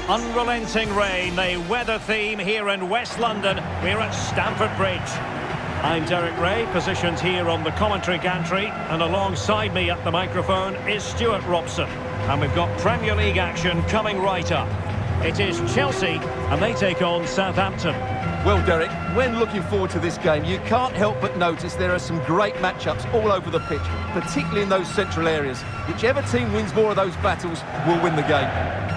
Unrelenting rain, the weather theme here in West London. We're at Stamford Bridge. I'm Derek Ray, positioned here on the commentary gantry, and alongside me at the microphone is Stuart Robson. And we've got Premier League action coming right up. It is Chelsea, and they take on Southampton. Well, Derek, when looking forward to this game, you can't help but notice there are some great matchups all over the pitch, particularly in those central areas. Whichever team wins more of those battles will win the game.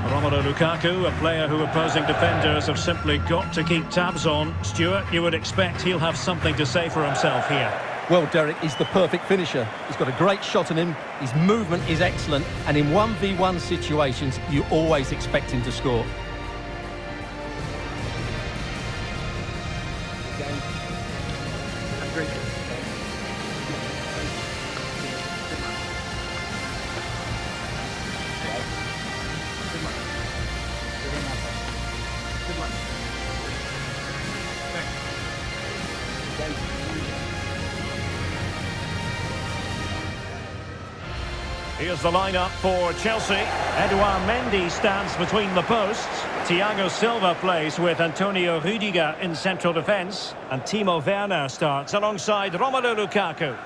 Romelu Lukaku, a player who opposing defenders have simply got to keep tabs on. Stuart, you would expect he'll have something to say for himself here. Well, Derek, he's the perfect finisher. He's got a great shot on him, his movement is excellent, and in 1v1 situations, you always expect him to score. Here's the lineup for Chelsea. Edouard Mendy stands between the posts. Thiago Silva plays with Antonio Rudiger in central defence. And Timo Werner starts alongside Romelu Lukaku.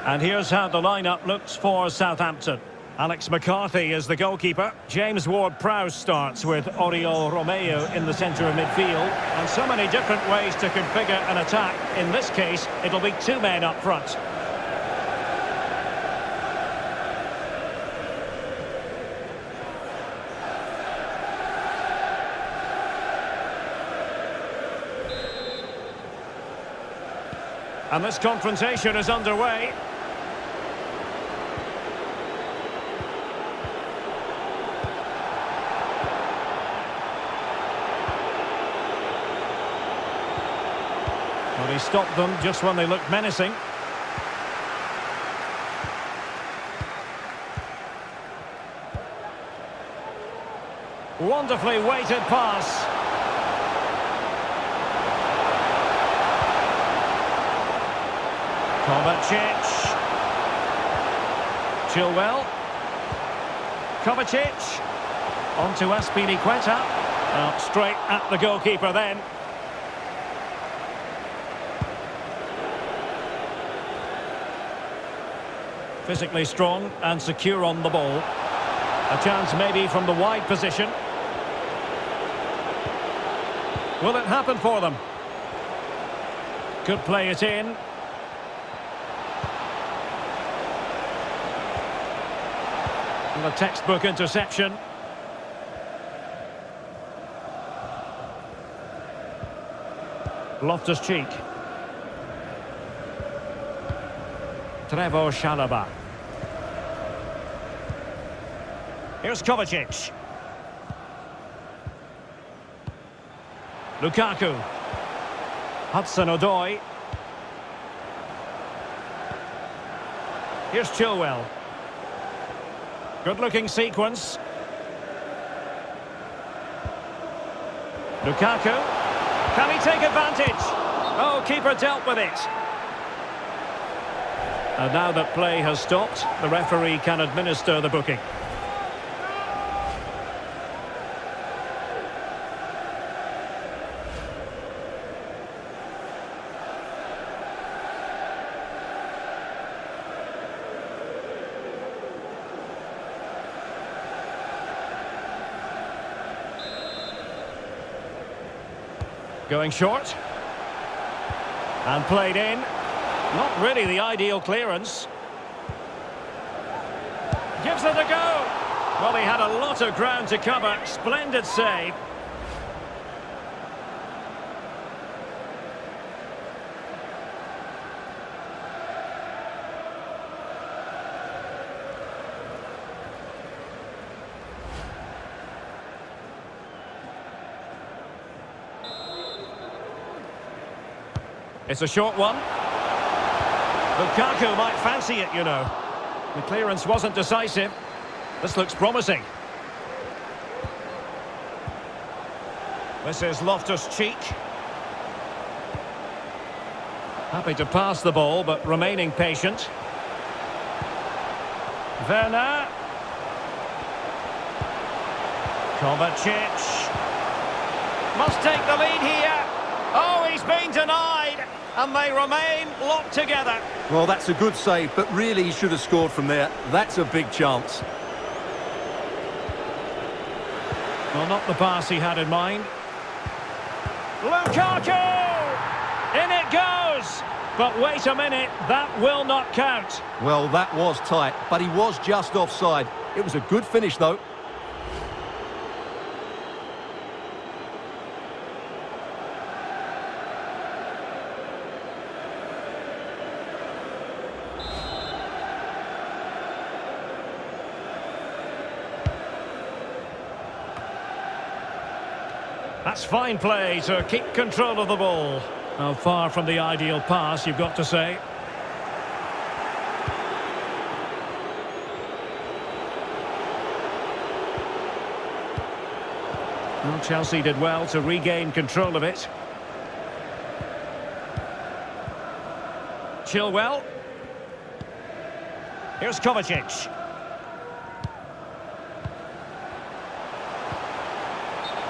And here's how the lineup looks for Southampton. Alex McCarthy is the goalkeeper. James Ward-Prowse starts with Oriol Romeo in the centre of midfield. And so many different ways to configure an attack. In this case, it'll be two men up front. And this confrontation is underway. Well, he stopped them just when they looked menacing. Wonderfully weighted pass. Kovacic. Chilwell. Kovacic. On to Aspilicueta. Well, straight at the goalkeeper then. Physically strong and secure on the ball. A chance maybe from the wide position. Will it happen for them? Could play it in. And a textbook interception. Loftus-Cheek. Trevoh Chalobah. Here's Kovacic. Lukaku. Hudson-Odoi. Here's Chilwell. Good-looking sequence. Lukaku. Can he take advantage? Oh, keeper dealt with it. And now that play has stopped, the referee can administer the booking. Going short. And played in. Not really the ideal clearance. Gives it a go. Well, he had a lot of ground to cover. Splendid save. It's a short one. Lukaku might fancy it, you know. The clearance wasn't decisive. This looks promising. This is Loftus-Cheek. Happy to pass the ball, but remaining patient. Werner. Kovacic. Must take the lead here. Oh, he's been denied. And they remain locked together. Well, that's a good save, but really he should have scored from there. That's a big chance. Well, not the pass he had in mind. Lukaku! In it goes! But wait a minute, that will not count. Well, that was tight, but he was just offside. It was a good finish, though. That's fine play to keep control of the ball. Now, far from the ideal pass, you've got to say. Well, Chelsea did well to regain control of it. Chilwell. Here's Kovacic.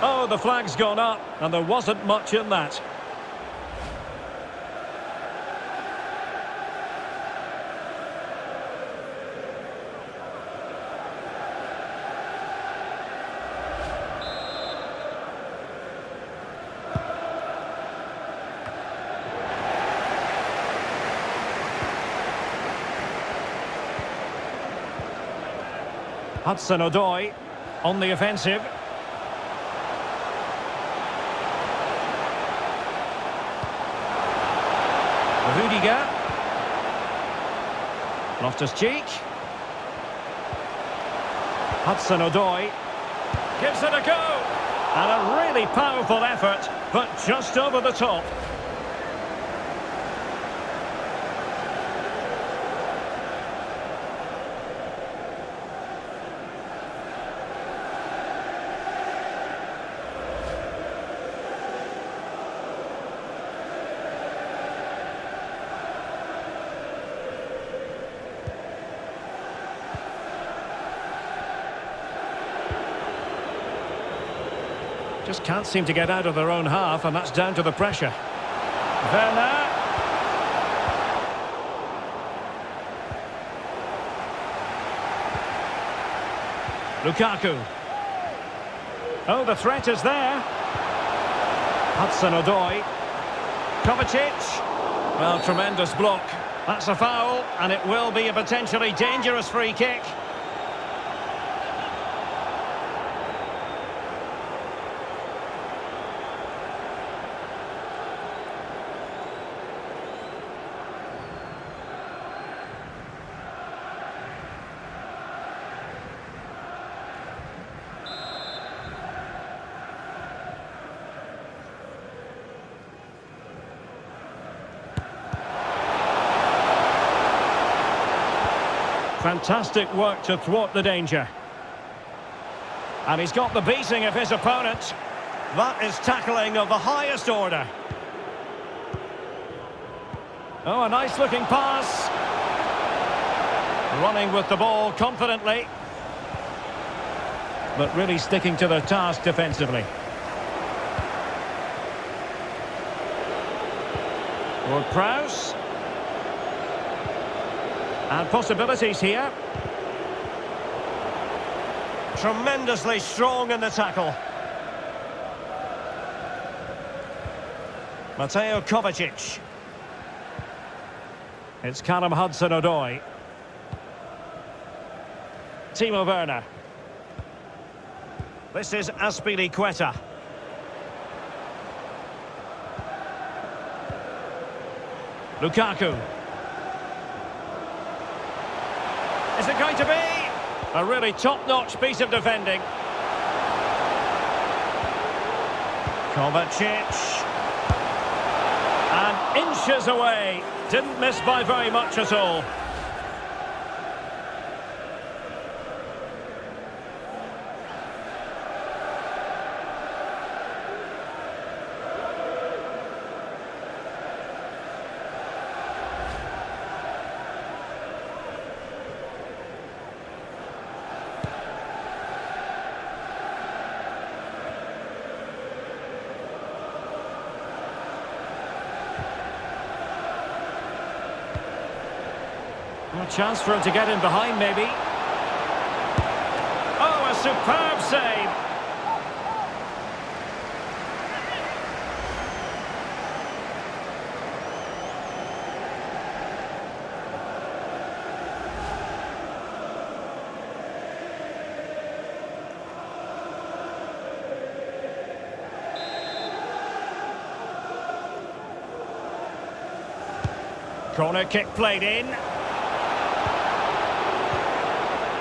Oh, the flag's gone up, and there wasn't much in that. Hudson-Odoi on the offensive. Rudiger. Loftus-Cheek. Hudson-Odoi gives it a go. And a really powerful effort, but just over the top. Just can't seem to get out of their own half, and that's down to the pressure. Werner. Lukaku. Oh, the threat is there. Hudson-Odoi. Kovacic. Well, tremendous block. That's a foul, and it will be a potentially dangerous free kick. Fantastic work to thwart the danger. And he's got the beating of his opponent. That is tackling of the highest order. Oh, a nice looking pass. Running with the ball confidently. But really sticking to the task defensively. Ward-Prowse. And possibilities here. Tremendously strong in the tackle. Mateo Kovacic. It's Callum Hudson-Odoi. Timo Werner. This is Azpilicueta. Lukaku. Is it going to be? A really top-notch piece of defending. Kovacic. And inches away. Didn't miss by very much at all. A chance for him to get in behind, maybe. Oh, a superb save. Corner kick played in.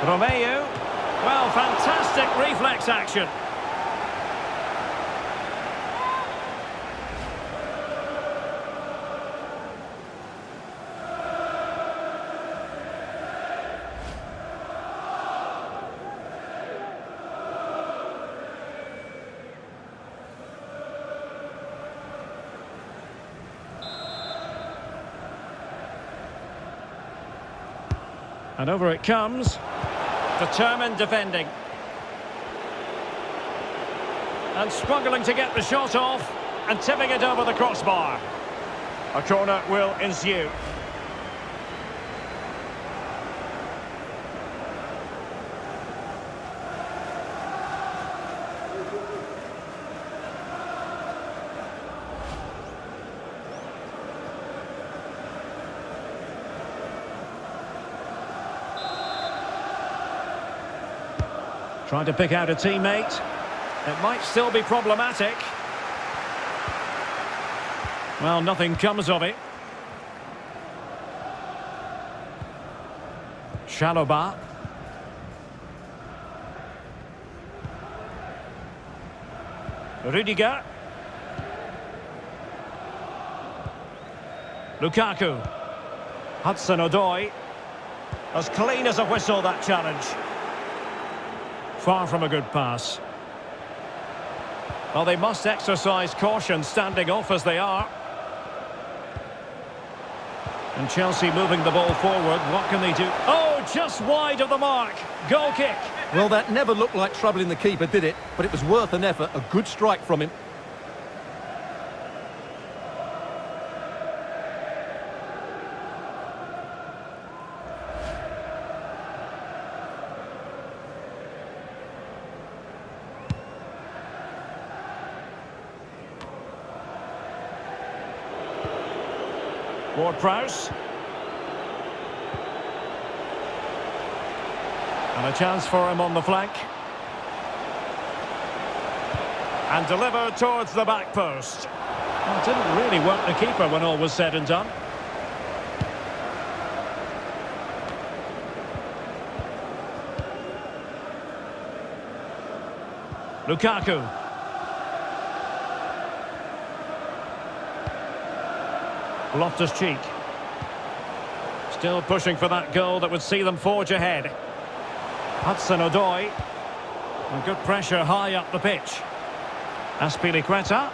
Romeu. Well, fantastic reflex action. And over it comes. Determined defending. And struggling to get the shot off. And tipping it over the crossbar. A corner will ensue. Trying to pick out a teammate. It might still be problematic. Well, nothing comes of it. Chalobah. Rudiger. Lukaku. Hudson-Odoi. As clean as a whistle, that challenge. Far from a good pass. Well, they must exercise caution standing off as they are. And Chelsea moving the ball forward. What can they do? Oh, just wide of the mark. Goal kick. Well, that never looked like trouble in the keeper, did it? But it was worth an effort. A good strike from him. Ward-Prowse. And a chance for him on the flank. And delivered towards the back post. Well, it didn't really work the keeper when all was said and done. Lukaku. Loftus-Cheek. Still pushing for that goal that would see them forge ahead. Hudson-Odoi. And good pressure high up the pitch. Azpilicueta.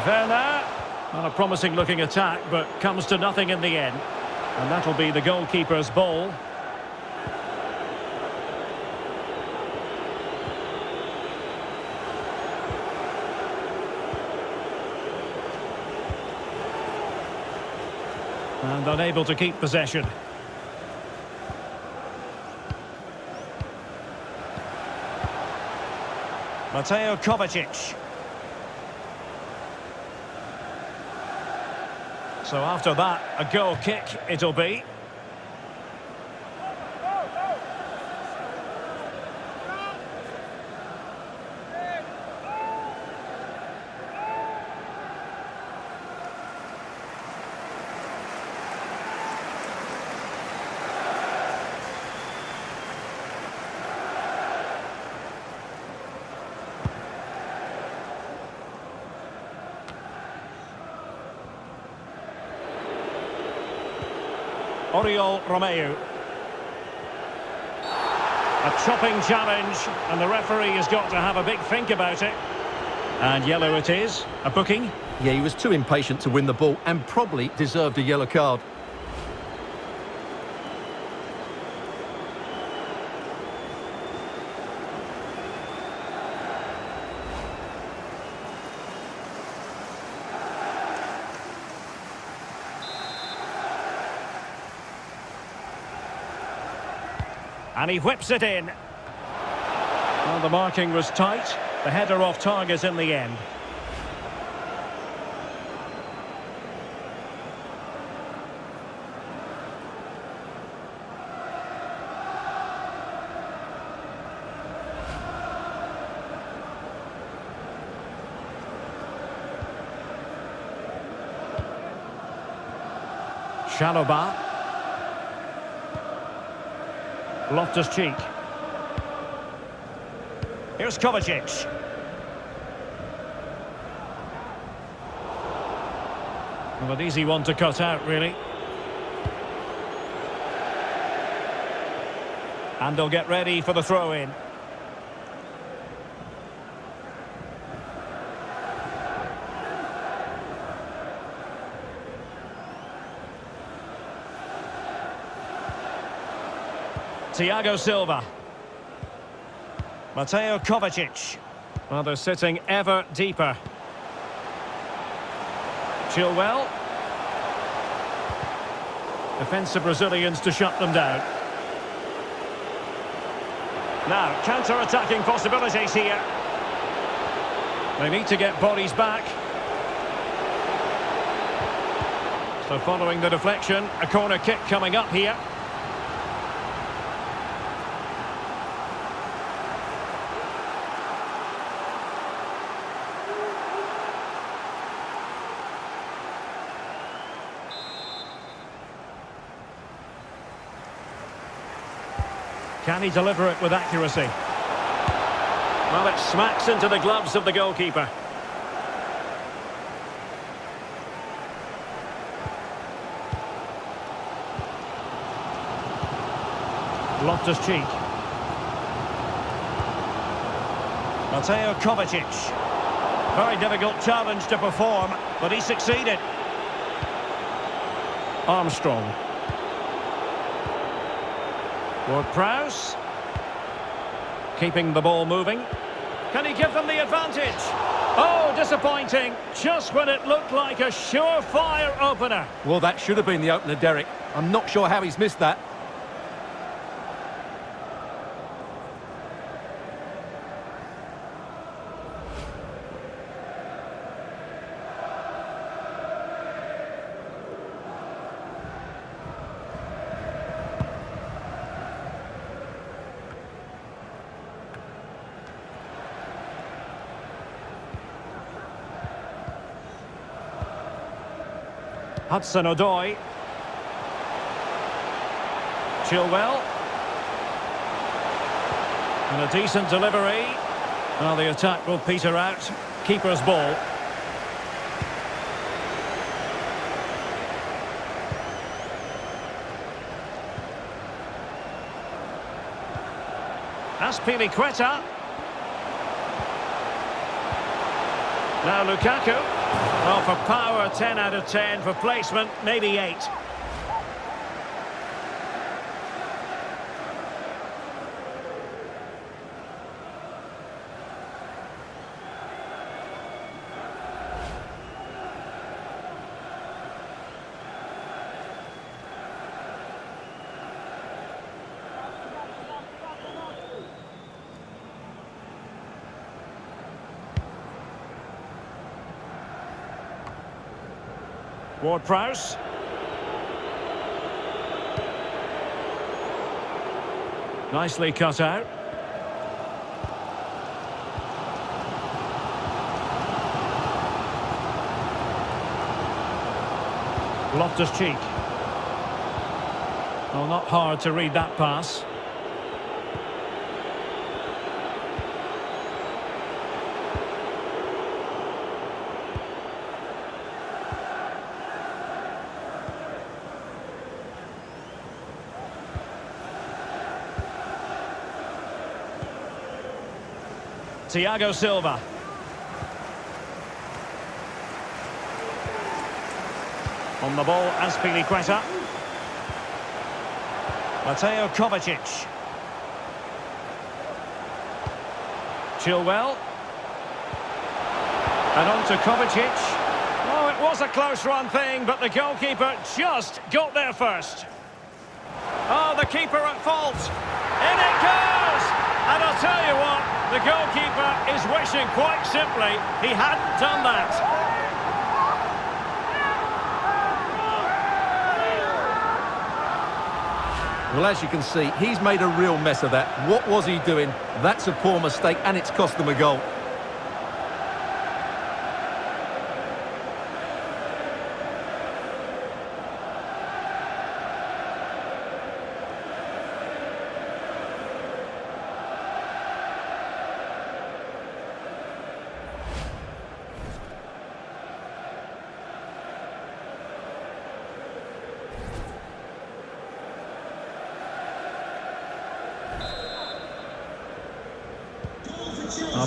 Werner. Well, a promising looking attack, but comes to nothing in the end. And that'll be the goalkeeper's ball. And unable to keep possession. Mateo Kovacic. So after that, a goal kick it'll be. Oriol Romeu. A chopping challenge, and the referee has got to have a big think about it. And yellow it is. A booking. Yeah, he was too impatient to win the ball and probably deserved a yellow card. And he whips it in. Well, the marking was tight. The header off target in the end. Chalobah. Loftus-Cheek. Here's Kovacic. Well, an easy one to cut out, really. And they'll get ready for the throw-in. Thiago Silva. Mateo Kovacic. Well, they're sitting ever deeper. Chilwell. Defensive Brazilians to shut them down. Now, counter-attacking possibilities here. They need to get bodies back. So following the deflection, a corner kick coming up here. Can he deliver it with accuracy? Well, it smacks into the gloves of the goalkeeper. Loftus-Cheek. Mateo Kovacic. Very difficult challenge to perform, but he succeeded. Armstrong. Ward-Prowse. Keeping the ball moving. Can he give them the advantage? Oh, disappointing. Just when it looked like a surefire opener. Well, that should have been the opener, Derek. I'm not sure how he's missed that. Hudson-Odoi. Chilwell. And a decent delivery. Well, the attack will peter out. Keeper's ball. Azpilicueta. Now Lukaku. Well, for power, 10 out of 10. For placement, maybe 8. Ward-Prowse. Nicely cut out. Loftus-Cheek. Well, not hard to read that pass. Thiago Silva. On the ball, Azpilicueta. Mateo Kovacic. Chilwell. And on to Kovacic. Oh, it was a close run thing, but the goalkeeper just got there first. Oh, the keeper at fault. In it goes! And I'll tell you what, the goalkeeper is wishing quite simply he hadn't done that. Well, as you can see, he's made a real mess of that. What was he doing? That's a poor mistake, and it's cost them a goal.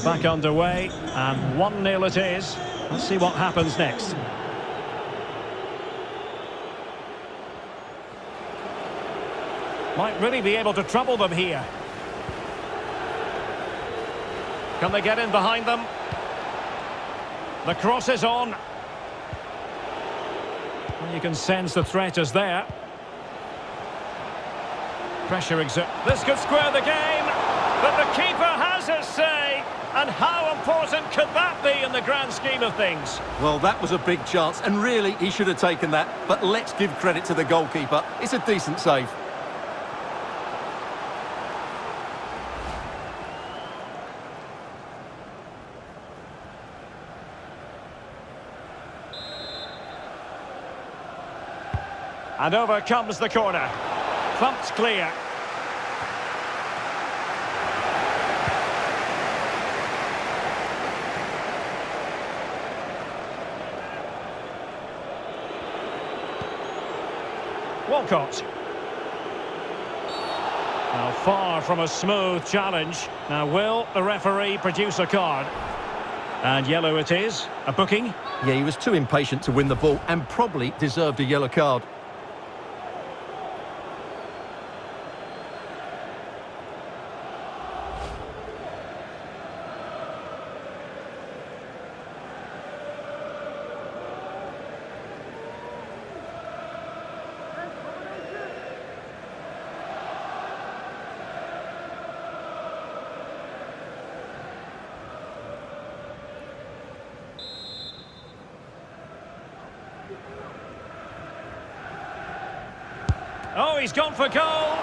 Back underway, and 1-0 it is. Let's see what happens next. Might really be able to trouble them here. Can they get in behind them? The cross is on. Well, you can sense the threat is there. Pressure exert. This could square the game, but the keeper has his say. And how important could that be in the grand scheme of things? Well, that was a big chance, and really, he should have taken that. But let's give credit to the goalkeeper. It's a decent save. And over comes the corner. Thumped clear. Walcott. Now far from a smooth challenge. Now will the referee produce a card? And yellow it is. A booking. Yeah, he was too impatient to win the ball and probably deserved a yellow card. Oh, he's gone for goal.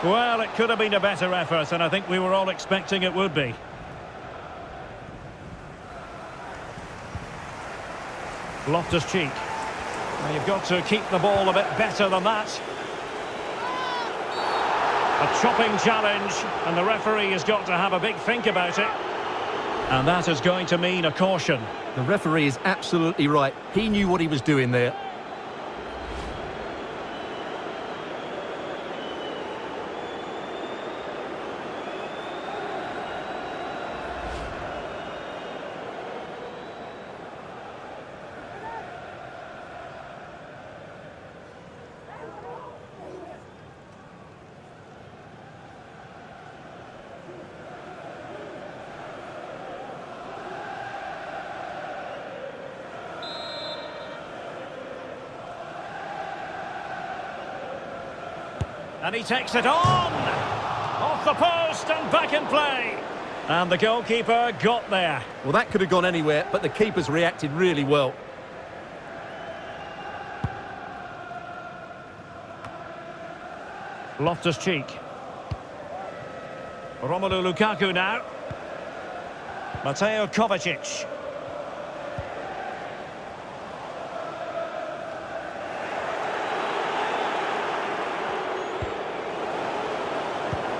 Well, it could have been a better effort, and I think we were all expecting it would be. Loftus-Cheek. Well, you've got to keep the ball a bit better than that. A chopping challenge, and the referee has got to have a big think about it. And that is going to mean a caution. The referee is absolutely right. He knew what he was doing there. And he takes it on! Off the post and back in play. And the goalkeeper got there. Well, that could have gone anywhere, but the keeper's reacted really well. Loftus-Cheek. Romelu Lukaku now. Mateo Kovacic.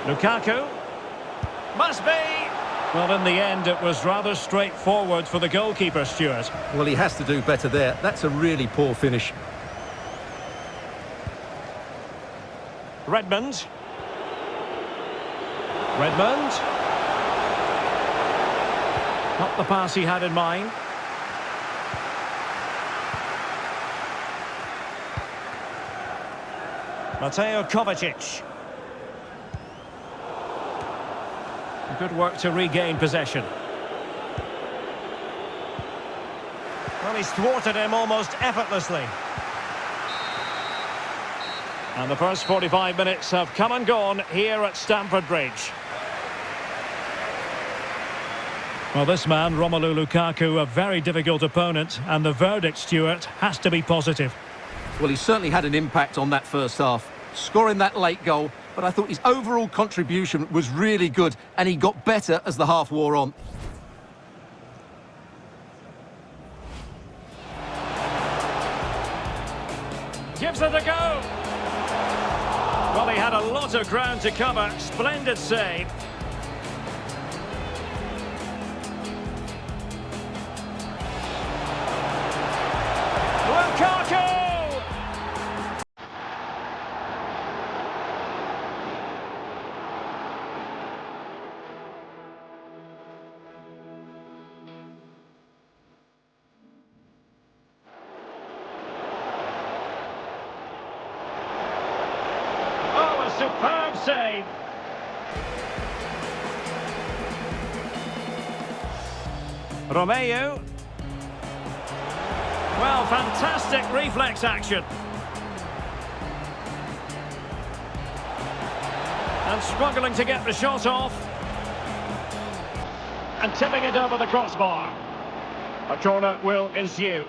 Lukaku. Must be. Well, in the end, it was rather straightforward for the goalkeeper, Stuart. Well, he has to do better there. That's a really poor finish. Redmond. Redmond. Not the pass he had in mind. Mateo Kovacic. Good work to regain possession. Well, he's thwarted him almost effortlessly. And the first 45 minutes have come and gone here at Stamford Bridge. Well, this man, Romelu Lukaku, a very difficult opponent, and the verdict, Stuart, has to be positive. Well, he certainly had an impact on that first half, scoring that late goal, but I thought his overall contribution was really good, and he got better as the half wore on. Gives it a go. Well, he had a lot of ground to cover. Splendid save. Lukaku! Oh, a superb save. Romeu. Well, fantastic reflex action. And struggling to get the shot off. And tipping it over the crossbar. A corner will ensue.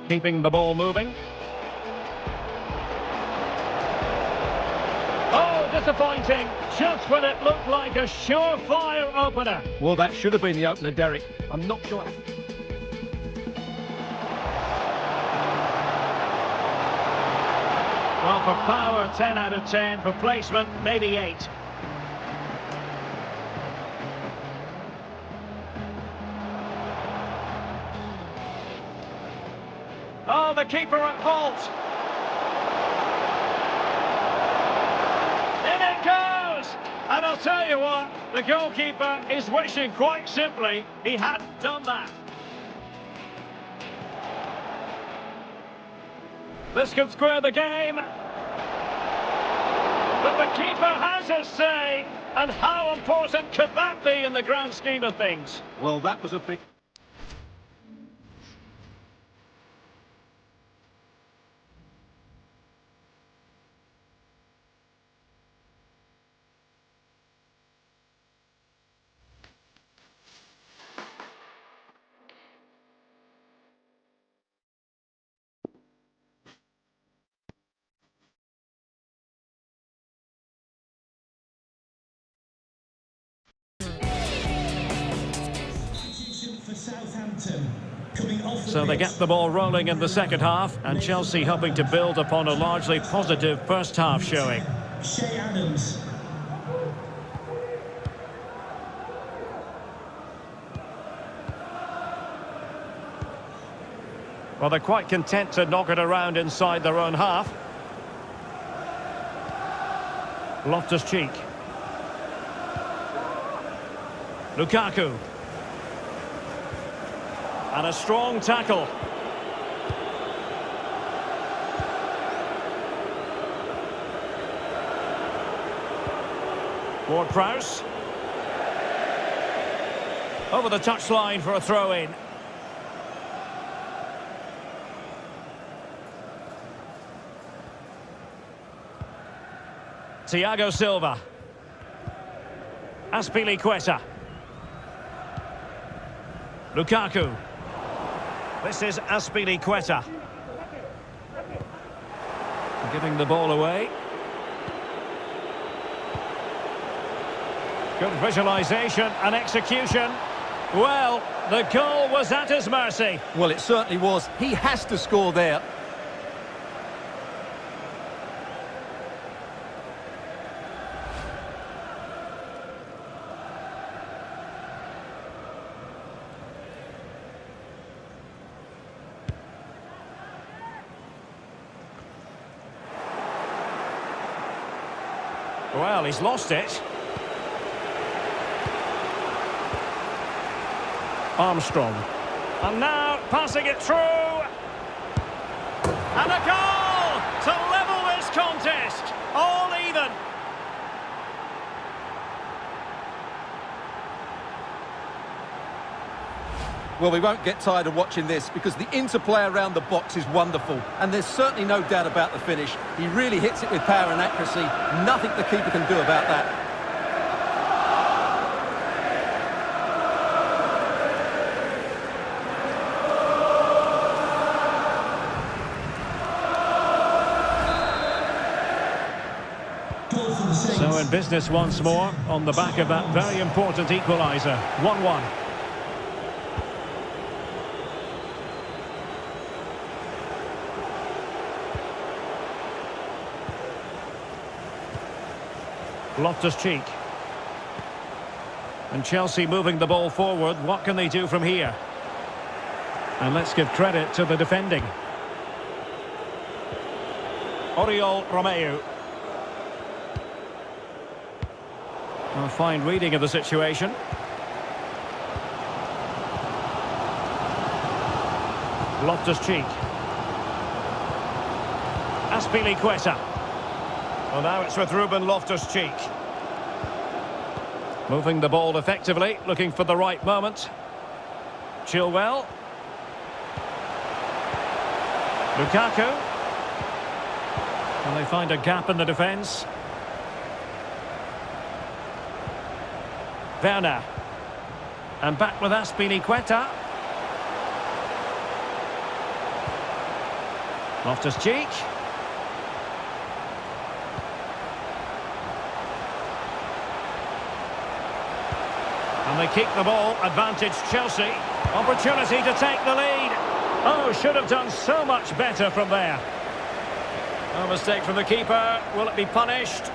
Keeping the ball moving. Oh, disappointing. Just when it looked like a surefire opener. Well, that should have been the opener, Derek. I'm not sure. Well, for power, 10 out of 10. For placement, maybe 8. Oh, the keeper at fault. In it goes! And I'll tell you what, the goalkeeper is wishing quite simply he hadn't done that. This could square the game. But the keeper has his say. And how important could that be in the grand scheme of things? Well, that was a big... For Southampton, coming off So they get the ball rolling in the second half, and Chelsea hoping to build upon a largely positive first half showing. Shea Adams. Well, they're quite content to knock it around inside their own half. Loftus-Cheek. Lukaku. And a strong tackle. Ward-Prowse. Over the touchline for a throw-in. Thiago Silva. Azpilicueta. Lukaku. This is Azpilicueta. Giving the ball away. Good visualisation and execution. Well, the goal was at his mercy. Well, it certainly was. He has to score there. Well, he's lost it. Armstrong. And now passing it through. And a goal to level this contest. All even. Well, we won't get tired of watching this because the interplay around the box is wonderful. And there's certainly no doubt about the finish. He really hits it with power and accuracy. Nothing the keeper can do about that. So in business once more on the back of that very important equaliser. 1-1. Loftus-Cheek. And Chelsea moving the ball forward. What can they do from here? And let's give credit to the defending. Oriol Romeu. A fine reading of the situation. Loftus-Cheek. Azpilicueta. Well, now it's with Ruben Loftus-Cheek. Moving the ball effectively, looking for the right moment. Chilwell. Lukaku. Can they find a gap in the defence? Werner. And back with Azpilicueta. Loftus-Cheek. And they keep the ball. Advantage Chelsea. Opportunity to take the lead. Oh, should have done so much better from there. No mistake from the keeper. Will it be punished?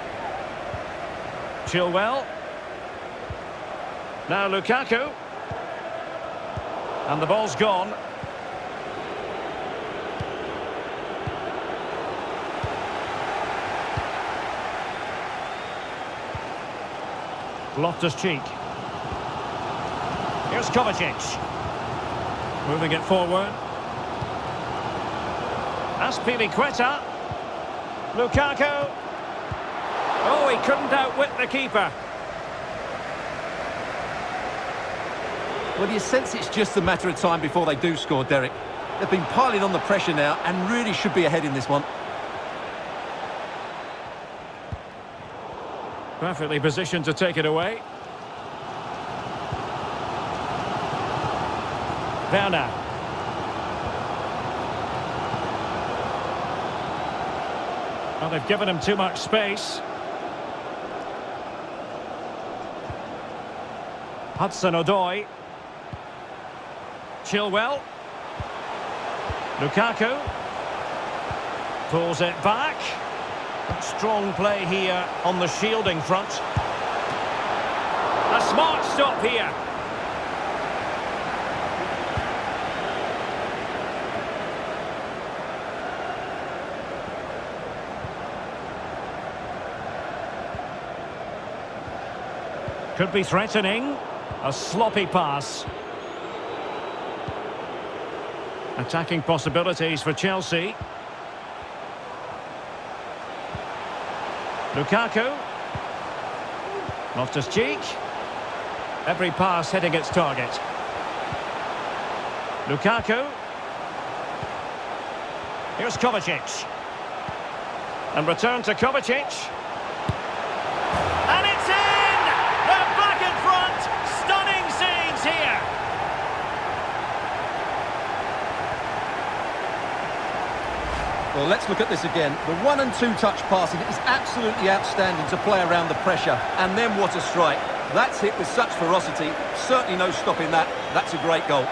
Chilwell. Now Lukaku. And the ball's gone. Loftus-Cheek. Here's Kovacic. Moving it forward. Azpilicueta. Lukaku. Oh, he couldn't outwit the keeper. Well, you sense it's just a matter of time before they do score, Derek. They've been piling on the pressure now and really should be ahead in this one. Perfectly positioned to take it away. Werner. Well, they've given him too much space. Hudson-Odoi. Chilwell. Lukaku. Pulls it back. Strong play here on the shielding front. A smart stop here. Could be threatening. A sloppy pass. Attacking possibilities for Chelsea. Lukaku. Loftus-Cheek. Every pass hitting its target. Lukaku. Here's Kovacic. And return to Kovacic. And it's in! They're back in front! Stunning scenes here! Well, let's look at this again. The 1- and 2-touch passing is absolutely outstanding to play around the pressure. And then what a strike. That's hit with such ferocity. Certainly no stopping that. That's a great goal.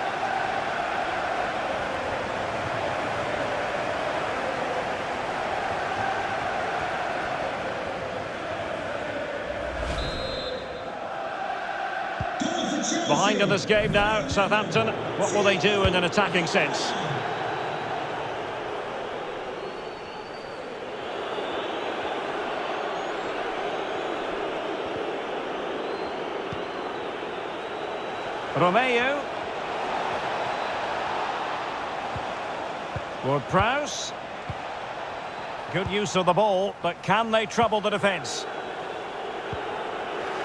Behind in this game now, Southampton. What will they do in an attacking sense? Romeu. Ward-Prowse. Good use of the ball, but can they trouble the defence?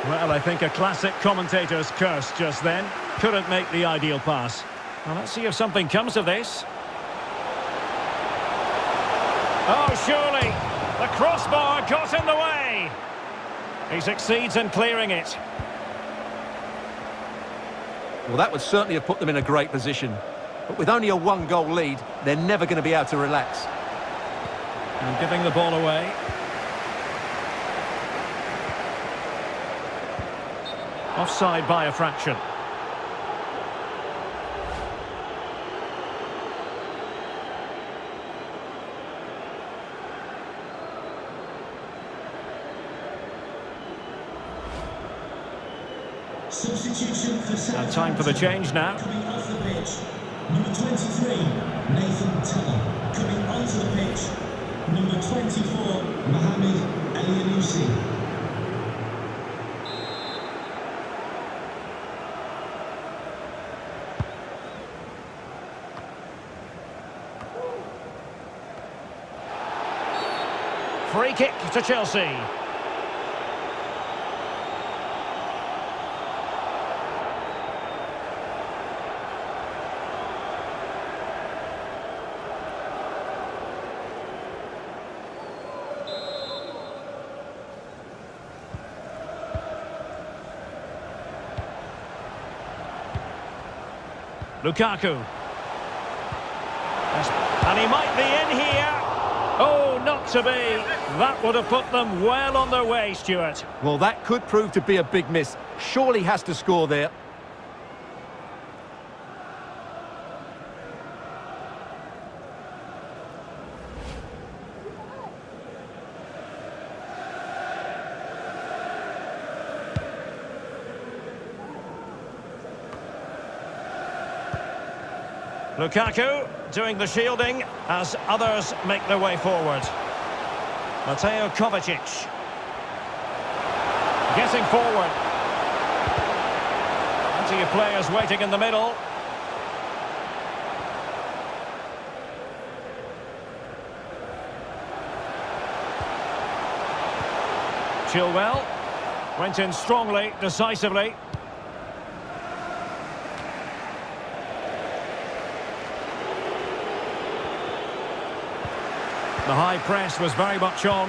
Well, I think a classic commentator's curse just then. Couldn't make the ideal pass. Well, let's see if something comes of this. Oh, surely. The crossbar got in the way. He succeeds in clearing it. Well, that would certainly have put them in a great position. But with only a one-goal lead, they're never going to be able to relax. And giving the ball away. Offside by a fraction. Substitution for Southampton. And time for the change now. Coming off the pitch, number 23, Nathan Tella. Coming onto the pitch, number 24, Mohamed Elianusi. Free kick to Chelsea. Lukaku. And he might be in here. Oh, not to be. That would have put them well on their way, Stuart. Well, that could prove to be a big miss. Surely has to score there. Lukaku doing the shielding as others make their way forward. Mateo Kovacic. Getting forward. Plenty of players waiting in the middle. Chilwell. Went in strongly, decisively. The high press was very much on.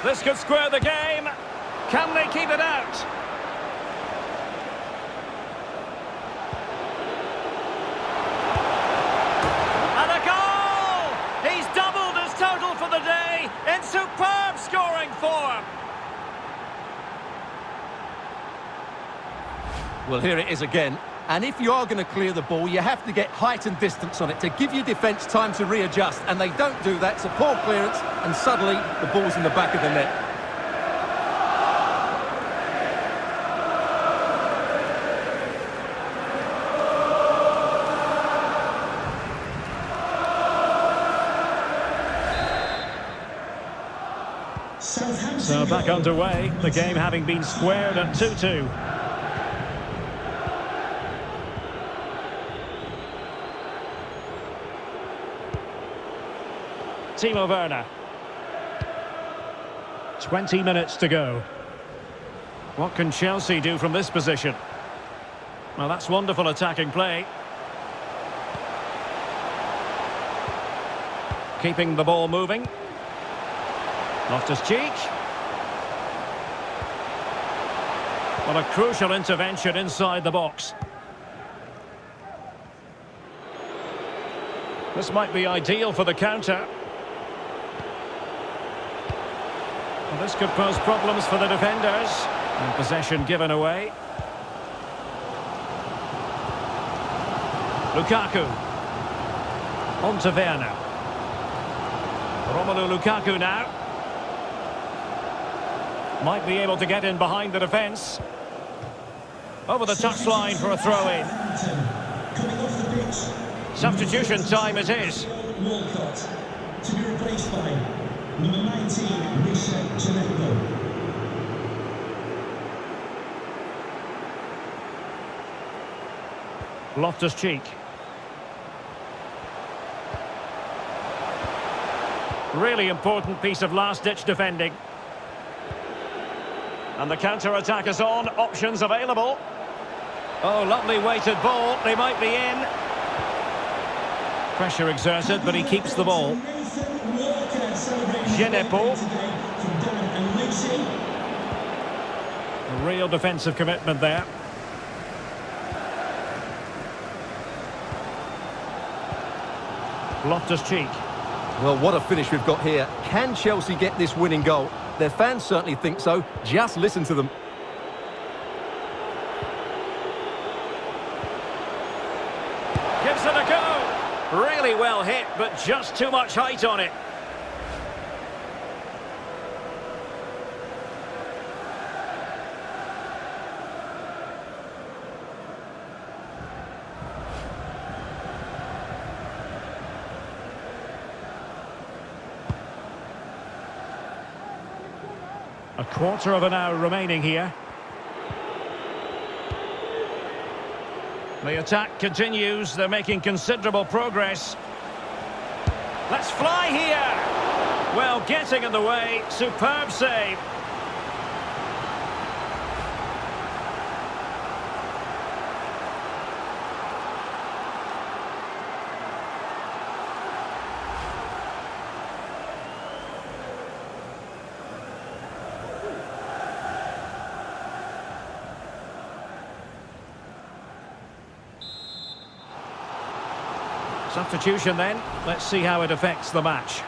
This could square the game. Can they keep it out? And a goal! He's doubled his total for the day in superb scoring form. Well, here it is again. And if you are going to clear the ball, you have to get height and distance on it to give your defence time to readjust. And they don't do that. It's a poor clearance, and suddenly the ball's in the back of the net. So back underway, the game having been squared at 2-2. Timo Werner. 20 minutes to go. What can Chelsea do from this position? Well, that's wonderful attacking play. Keeping the ball moving. Loftus-Cheek. What a crucial intervention inside the box. This might be ideal for the counter. Well, this could pose problems for the defenders. And possession given away. Lukaku. On to Werner. Romelu Lukaku now. Might be able to get in behind the defence. Over the touchline for a throw-in. Substitution time it is. Walcott to be replaced by number 19, Misha Janeko. Loftus-Cheek. Really important piece of last-ditch defending. And the counter-attack is on. Options available. Oh, lovely weighted ball. They might be in. Pressure exerted, but he keeps the ball. Genepo. A real defensive commitment there. Loftus-Cheek. Well, what a finish we've got here. Can Chelsea get this winning goal? Their fans certainly think so. Just listen to them. Gives it a go. Really well hit, but just too much height on it. A quarter of an hour remaining here. The attack continues. They're making considerable progress. Let's fly here. Well, getting in the way. Superb save. Substitution then. Let's see how it affects the match.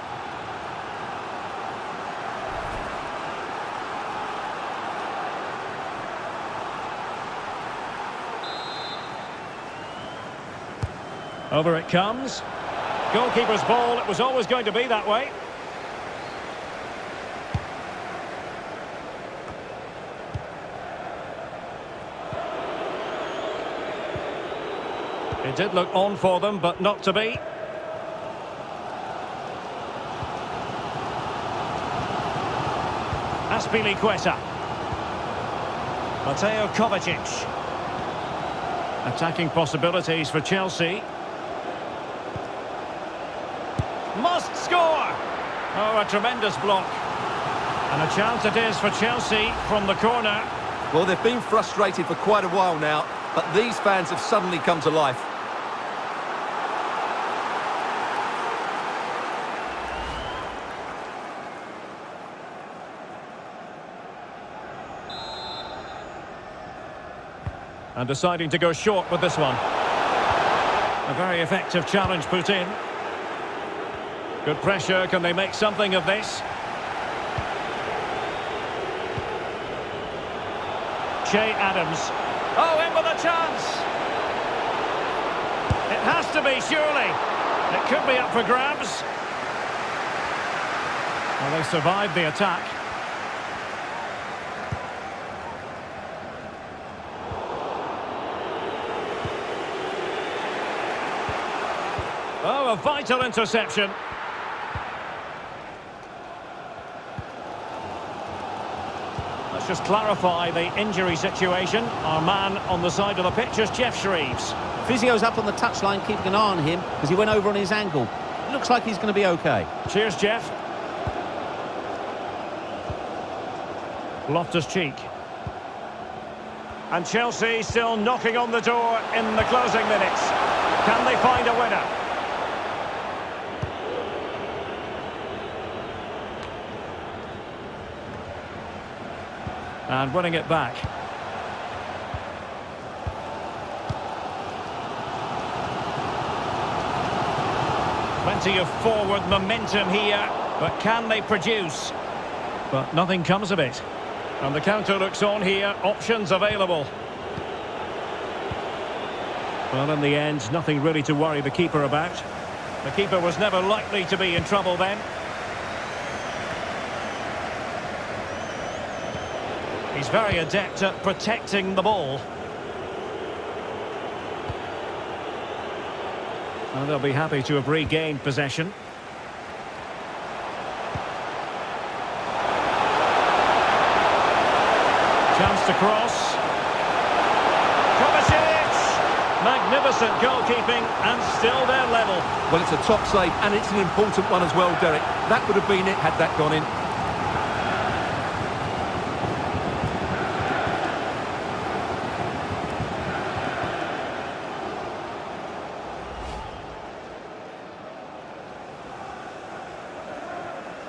Over it comes. Goalkeeper's ball. It was always going to be that way. It did look on for them, but not to be. Azpilicueta. Mateo Kovacic. Attacking possibilities for Chelsea. Must score! Oh, a tremendous block. And a chance it is for Chelsea from the corner. Well, they've been frustrated for quite a while now, but these fans have suddenly come to life. And deciding to go short with this one. A very effective challenge put in. Good pressure. Can they make something of this? Che Adams. Oh, in with a chance. It has to be, surely. It could be up for grabs. Well, they survived the attack. Oh, a vital interception. Let's just clarify the injury situation. Our man on the side of the pitch is Jeff Shreves. Physio's up on the touchline, keeping an eye on him because he went over on his ankle. It looks like he's going to be okay. Cheers, Jeff. Loftus-Cheek. And Chelsea still knocking on the door in the closing minutes. Can they find a winner? And winning it back. Plenty of forward momentum here, but can they produce? But nothing comes of it. And the counter looks on here, options available. Well, in the end, nothing really to worry the keeper about. The keeper was never likely to be in trouble then. He's very adept at protecting the ball. And they'll be happy to have regained possession. Chance to cross. Kovacic! Magnificent goalkeeping, and still they're level. Well, it's a top save, and it's an important one as well, Derek. That would have been it had that gone in.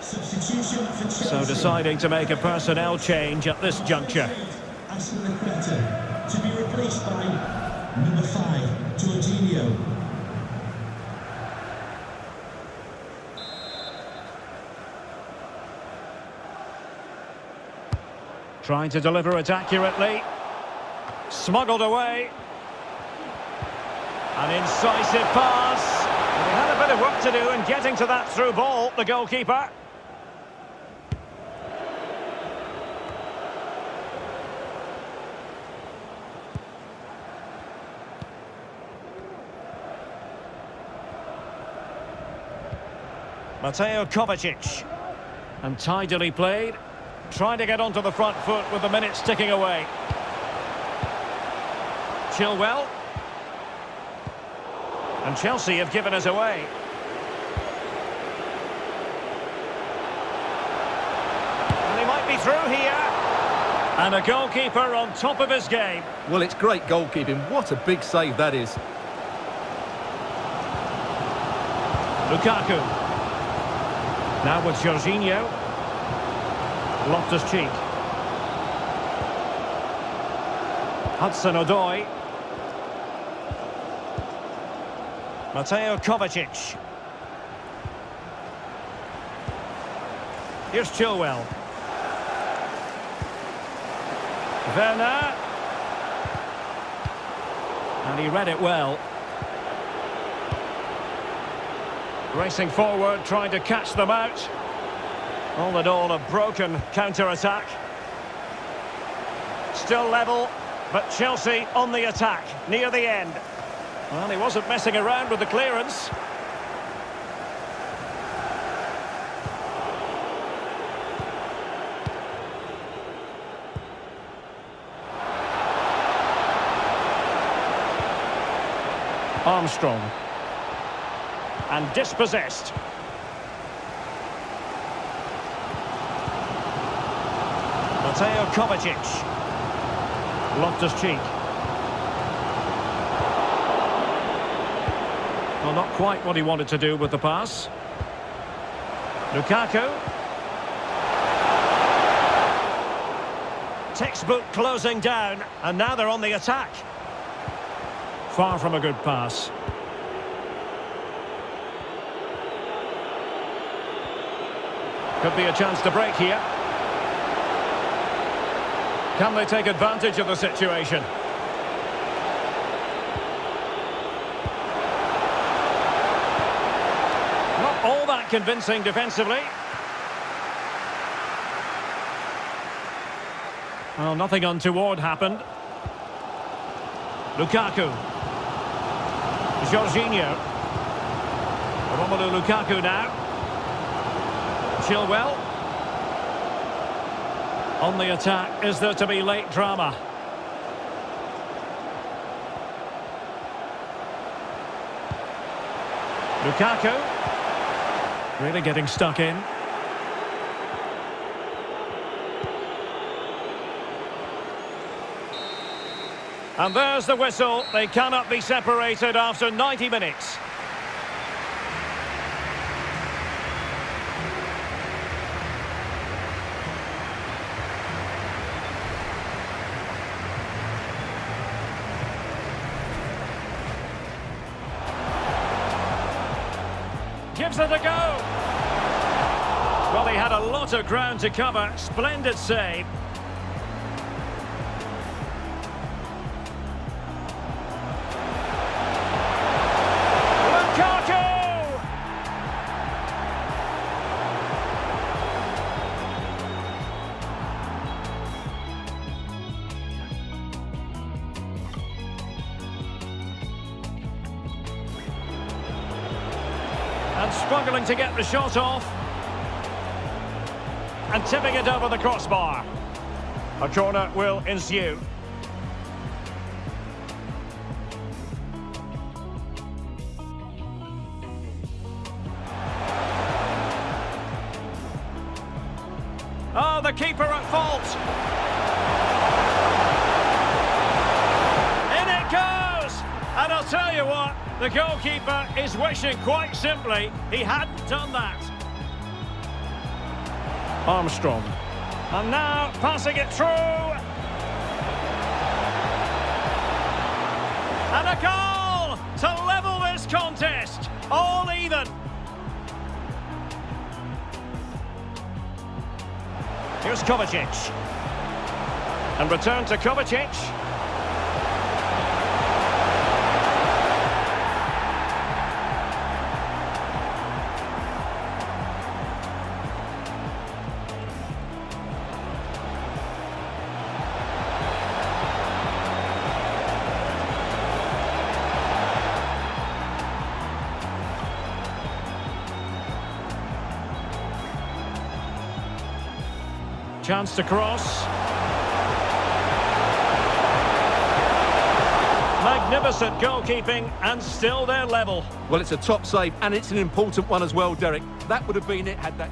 Substitution for Chelsea. So deciding to make a personnel change at this juncture. Aston to be replaced by number 5, Jorginho. Trying to deliver it accurately. Smuggled away. An incisive pass. He had a bit of work to do in getting to that through ball, the goalkeeper. Mateo Kovacic. And tidily played. Trying to get onto the front foot with the minutes ticking away. Chilwell. And Chelsea have given us away. And he might be through here. And a goalkeeper on top of his game. Well, it's great goalkeeping. What a big save that is. Lukaku. Now with Jorginho. Loftus-Cheek. Hudson-Odoi. Mateo Kovacic. Here's Chilwell. Werner. And he read it well. Racing forward, trying to catch them out. All in all, a broken counter-attack. Still level, but Chelsea on the attack, near the end. Well, he wasn't messing around with the clearance. Armstrong. And dispossessed. Mateo Kovacic. Loftus-Cheek. Well, not quite what he wanted to do with the pass. Lukaku. Textbook closing down, and now they're on the attack. Far from a good pass. Could be a chance to break here. Can they take advantage of the situation? Not all that convincing defensively. Well, nothing untoward happened. Lukaku. Jorginho. Romelu Lukaku now. Chilwell. On the attack, is there to be late drama? Lukaku. Really getting stuck in. And there's the whistle. They cannot be separated after 90 minutes. Gives it a go. Well, he had a lot of ground to cover. Splendid save. And struggling to get the shot off. And tipping it over the crossbar. A corner will ensue. Oh, the keeper at fault. In it goes! And I'll tell you what, the goalkeeper is wishing quite simply he hadn't done that. Armstrong. And now passing it through. And a goal to level this contest. All even. Here's Kovacic. And return to Kovacic. Chance to cross. Magnificent goalkeeping, and still they're level. Well, it's a top save, and it's an important one as well, Derek. That would have been it had that...